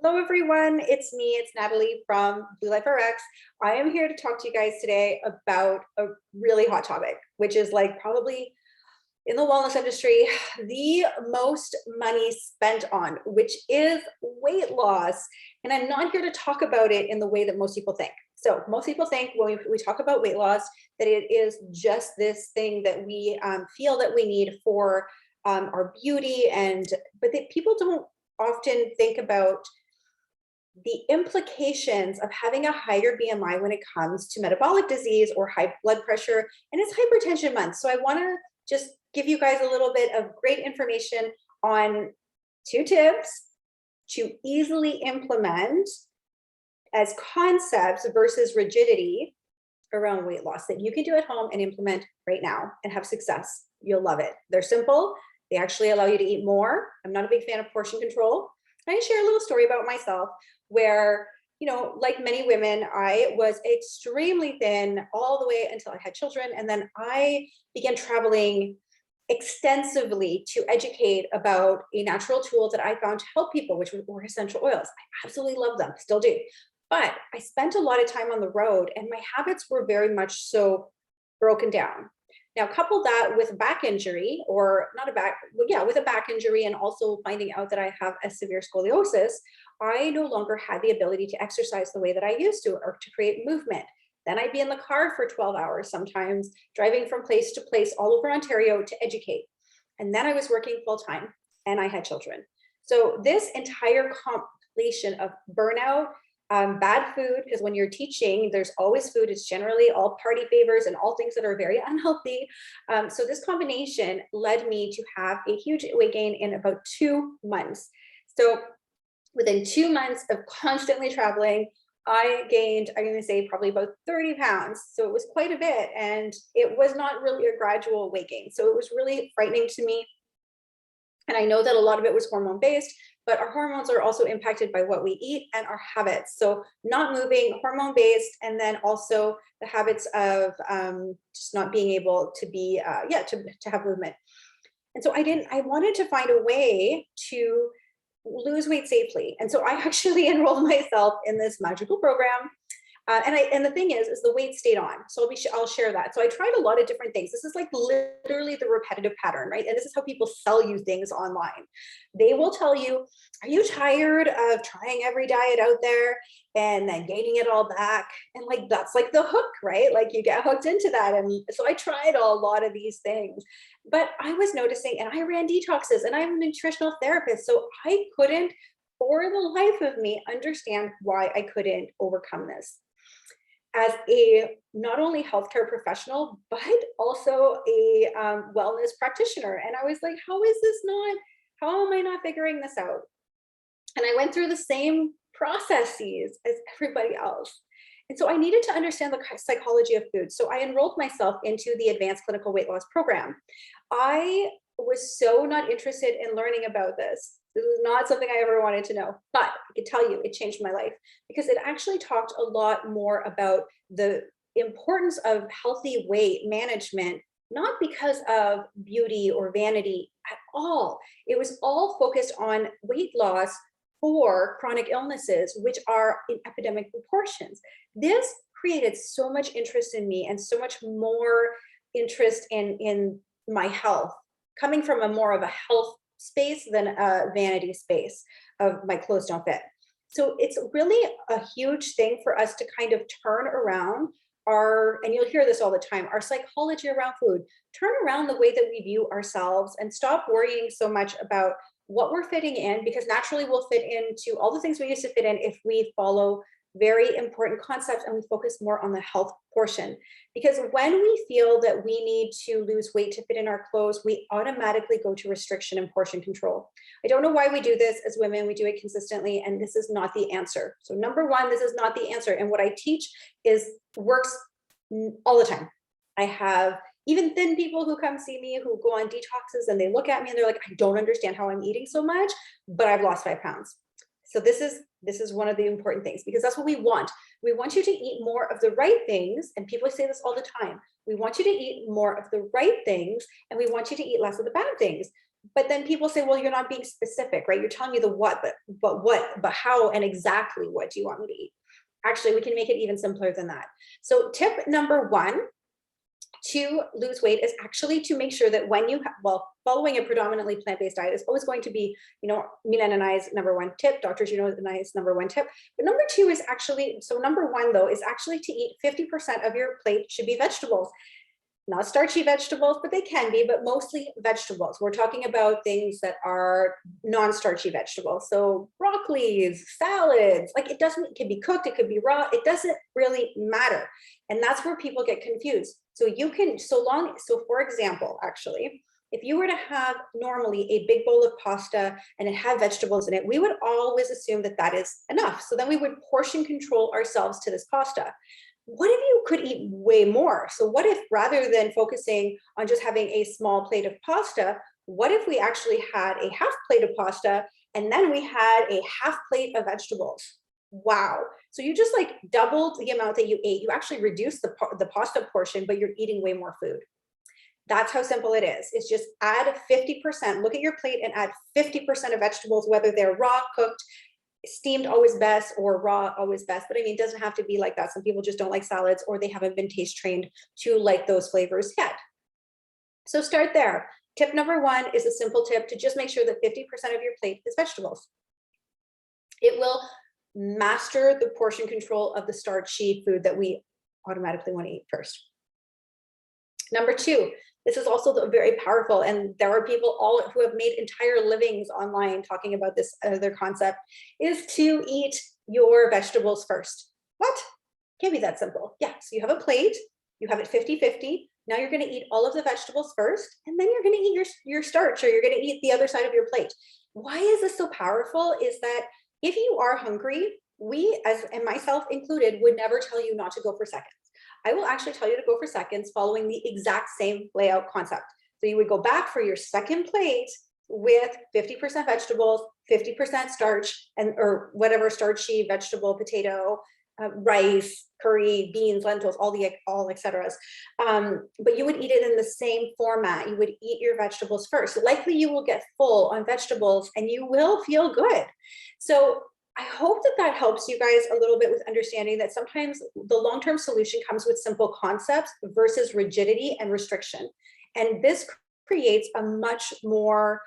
Hello, everyone. It's me. It's Natalie from Blue Life RX. I am here to talk to you guys today about a really hot topic, which is like probably in the wellness industry, the most money spent on, which is weight loss. And I'm not here to talk about it in the way that most people think. So most people think when we talk about weight loss, that it is just this thing that we feel that we need for our beauty, but that people don't often think about the implications of having a higher BMI when it comes to metabolic disease or high blood pressure, and it's hypertension month. So I want to just give you guys a little bit of great information on 2 tips to easily implement as concepts versus rigidity around weight loss that you can do at home and implement right now and have success. You'll love it. They're simple. They actually allow you to eat more. I'm not a big fan of portion control. I share a little story about myself where, like many women, I was extremely thin all the way until I had children. And then I began traveling extensively to educate about a natural tool that I found to help people, which were essential oils. I absolutely love them, still do. But I spent a lot of time on the road and my habits were very much so broken down. Now, couple that with a back injury, or not a back, well, yeah, with a back injury, and also finding out that I have a severe scoliosis, I no longer had the ability to exercise the way that I used to, or to create movement. Then I'd be in the car for 12 hours, sometimes driving from place to place all over Ontario to educate. And then I was working full time and I had children. So this entire compilation of burnout, bad food, because when you're teaching, there's always food. It's generally all party favors and all things that are very unhealthy. So this combination led me to have a huge weight gain in about 2 months. So within 2 months of constantly traveling, I gained, I'm going to say probably about 30 pounds. So it was quite a bit. And it was not really a gradual weight gain. So it was really frightening to me. And I know that a lot of it was hormone based, but our hormones are also impacted by what we eat and our habits. So not moving, hormone based, and then also the habits of just not being able to be, to have movement. And so I wanted to find a way to lose weight safely. And so I actually enrolled myself in this magical program. And the thing is the weight stayed on. So I'll share that. So I tried a lot of different things. This is like literally the repetitive pattern, right? And this is how people sell you things online. They will tell you, are you tired of trying every diet out there and then gaining it all back? And like, that's like the hook, right? Like you get hooked into that. And so I tried a lot of these things, but I was noticing, and I ran detoxes, and I'm a nutritional therapist. So I couldn't, for the life of me, understand why I couldn't overcome this as a not only healthcare professional, but also a wellness practitioner. And I was like, how am I not figuring this out? And I went through the same processes as everybody else. And so I needed to understand the psychology of food. So I enrolled myself into the Advanced Clinical Weight Loss Program. I was so not interested in learning about this. This was not something I ever wanted to know, but I can tell you it changed my life because it actually talked a lot more about the importance of healthy weight management, not because of beauty or vanity at all. It was all focused on weight loss for chronic illnesses, which are in epidemic proportions. This created so much interest in me and so much more interest in my health, coming from a more of a health space than a vanity space of my clothes don't fit. So it's really a huge thing for us to kind of turn around and you'll hear this all the time, our psychology around food, turn around the way that we view ourselves and stop worrying so much about what we're fitting in, because naturally we'll fit into all the things we used to fit in if we follow very important concepts and we focus more on the health portion. Because when we feel that we need to lose weight to fit in our clothes, we automatically go to restriction and portion control. I don't know why we do this as women. We do it consistently, and this is not the answer. So number one, this is not the answer. And what I teach works all the time. I have even thin people who come see me who go on detoxes and they look at me and they're like, I don't understand how I'm eating so much, but I've lost 5 pounds. So this is one of the important things, because that's what we want. We want you to eat more of the right things. And people say this all the time. We want you to eat more of the right things, and we want you to eat less of the bad things. But then people say, well, you're not being specific, right? You're telling me the what, but how and exactly what do you want me to eat? Actually, we can make it even simpler than that. So tip number one to lose weight is actually to make sure that when you, following a predominantly plant-based diet is always going to be, Mina and I's number one tip, Dr. Juno and I's number one tip. But number two is actually, so number one though, is actually to eat 50% of your plate should be vegetables. Not starchy vegetables, but they can be, but mostly vegetables. We're talking about things that are non-starchy vegetables. So broccolis, salads, like it can be cooked, it could be raw, it doesn't really matter. And that's where people get confused. So you can, so for example, actually, if you were to have normally a big bowl of pasta and it had vegetables in it, we would always assume that that is enough. So then we would portion control ourselves to this pasta. What if you could eat way more? So what if rather than focusing on just having a small plate of pasta, what if we actually had a half plate of pasta and then we had a half plate of vegetables? Wow. So you just like doubled the amount that you ate. You actually reduced the pasta portion, but you're eating way more food. That's how simple it is. It's just add 50%, look at your plate and add 50% of vegetables, whether they're raw, cooked, steamed always best, or raw always best. But I mean, it doesn't have to be like that. Some people just don't like salads, or they haven't been taste trained to like those flavors yet. So start there. Tip number one is a simple tip to just make sure that 50% of your plate is vegetables. It will master the portion control of the starchy food that we automatically want to eat first. Number two, this is also very powerful, and there are people all who have made entire livings online talking about this other concept, is to eat your vegetables first. What? Can't be that simple. Yeah, so you have a plate, you have it 50-50. Now you're going to eat all of the vegetables first, and then you're going to eat your starch, or you're going to eat the other side of your plate. Why is this so powerful? Is that if you are hungry, we, and myself included, would never tell you not to go for seconds. I will actually tell you to go for seconds following the exact same layout concept. So you would go back for your second plate with 50% vegetables, 50% starch, or whatever starchy vegetable, potato, rice, curry, beans, lentils, all et cetera. But you would eat it in the same format. You would eat your vegetables first. Likely you will get full on vegetables and you will feel good. So I hope that helps you guys a little bit with understanding that sometimes the long-term solution comes with simple concepts versus rigidity and restriction. And this creates a much more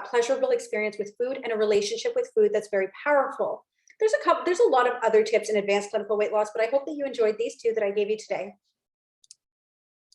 pleasurable experience with food and a relationship with food that's very powerful. There's a lot of other tips in advanced clinical weight loss, but I hope that you enjoyed these two that I gave you today.